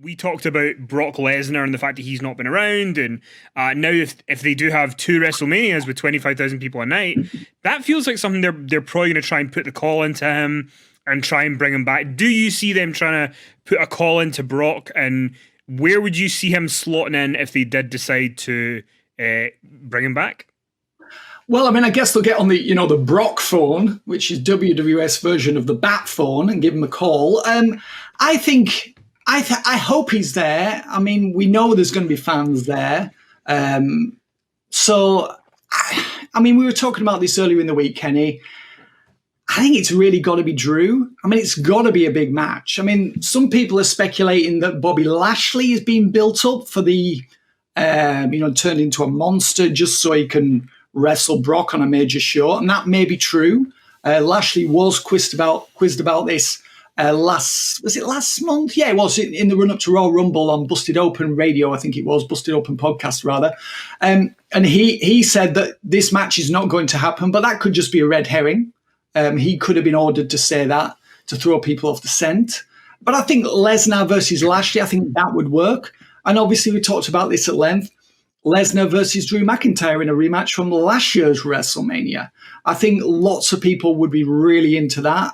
we talked about Brock Lesnar and the fact that he's not been around, and now if they do have two WrestleManias with 25,000 people a night, that feels like something they're probably going to try and put the call into him and try and bring him back. Do you see them trying to put a call into Brock, and where would you see him slotting in if they did decide to bring him back? Well, I mean, I guess they'll get on the Brock phone, which is WWS version of the Bat phone, and give him a call. I hope he's there. I mean, we know there's going to be fans there. So, I mean, we were talking about this earlier in the week, Kenny. I think it's really got to be Drew. I mean, it's got to be a big match. I mean, some people are speculating that Bobby Lashley is being built up for the, turned into a monster just so he can wrestle Brock on a major show. And that may be true. Lashley was quizzed about this last month? Yeah, it was in the run-up to Royal Rumble on Busted Open Radio, I think it was, Busted Open Podcast, rather. And he said that this match is not going to happen, but that could just be a red herring. He could have been ordered to say that, to throw people off the scent. But I think Lesnar versus Lashley, I think that would work. And obviously we talked about this at length. Lesnar versus Drew McIntyre in a rematch from last year's WrestleMania. I think lots of people would be really into that.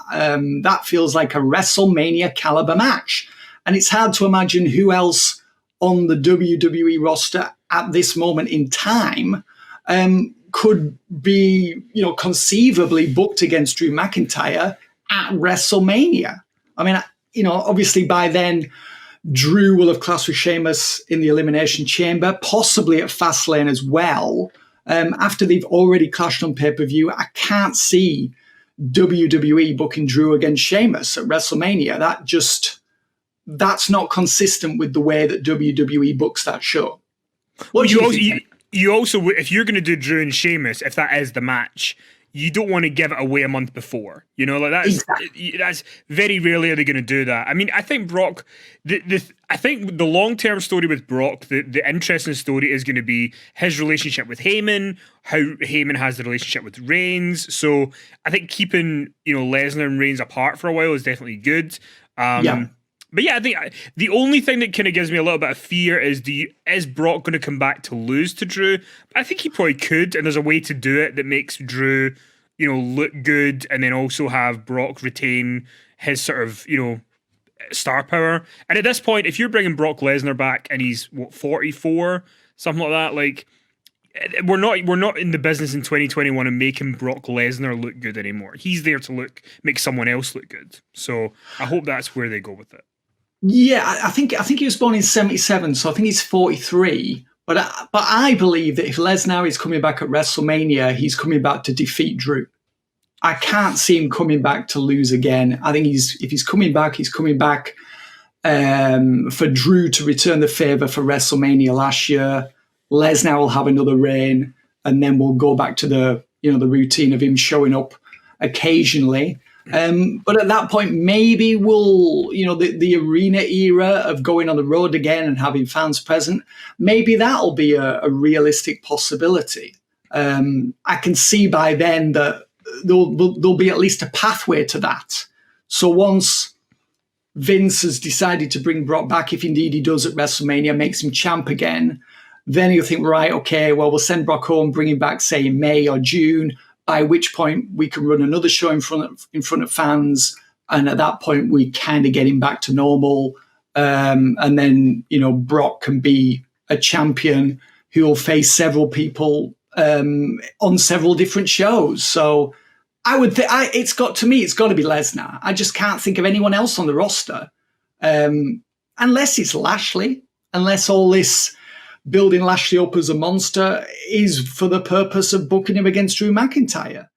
That feels like a WrestleMania caliber match. And it's hard to imagine who else on the WWE roster at this moment in time could be, conceivably booked against Drew McIntyre at WrestleMania. I mean, obviously by then, Drew will have clashed with Sheamus in the Elimination Chamber, possibly at Fastlane as well. After they've already clashed on pay-per-view, I can't see WWE booking Drew against Sheamus at WrestleMania. That's not consistent with the way that WWE books that show. What do you think? You also, if you're going to do Drew and Sheamus, if that is the match, you don't want to give it away a month before. That's very rarely are they going to do that. I mean, I think Brock, I think the long-term story with Brock, the interesting story is going to be his relationship with Heyman, how Heyman has the relationship with Reigns. So I think keeping, Lesnar and Reigns apart for a while is definitely good. But yeah, I think the only thing that kind of gives me a little bit of fear is is Brock going to come back to lose to Drew? I think he probably could, and there's a way to do it that makes Drew, look good, and then also have Brock retain his sort of, star power. And at this point, if you're bringing Brock Lesnar back and he's 44, something like that, like we're not in the business in 2021 and making Brock Lesnar look good anymore. He's there to make someone else look good. So I hope that's where they go with it. Yeah, I think he was born in 77, so I think he's 43. But I believe that if Lesnar is coming back at WrestleMania, he's coming back to defeat Drew. I can't see him coming back to lose again. I think if he's coming back, he's coming back for Drew to return the favor for WrestleMania last year. Lesnar will have another reign, and then we'll go back to the routine of him showing up occasionally. But at that point, maybe we'll, the arena era of going on the road again and having fans present, maybe that'll be a realistic possibility. I can see by then that there'll be at least a pathway to that. So once Vince has decided to bring Brock back, if indeed he does at WrestleMania, makes him champ again, then you'll think, right, okay, well, we'll send Brock home, bring him back, say, in May or June, by which point we can run another show in front of fans, and at that point we kind of get him back to normal, and then Brock can be a champion who will face several people on several different shows. So I would think it's got to be Lesnar. I just can't think of anyone else on the roster, unless it's Lashley, unless all this building Lashley up as a monster is for the purpose of booking him against Drew McIntyre.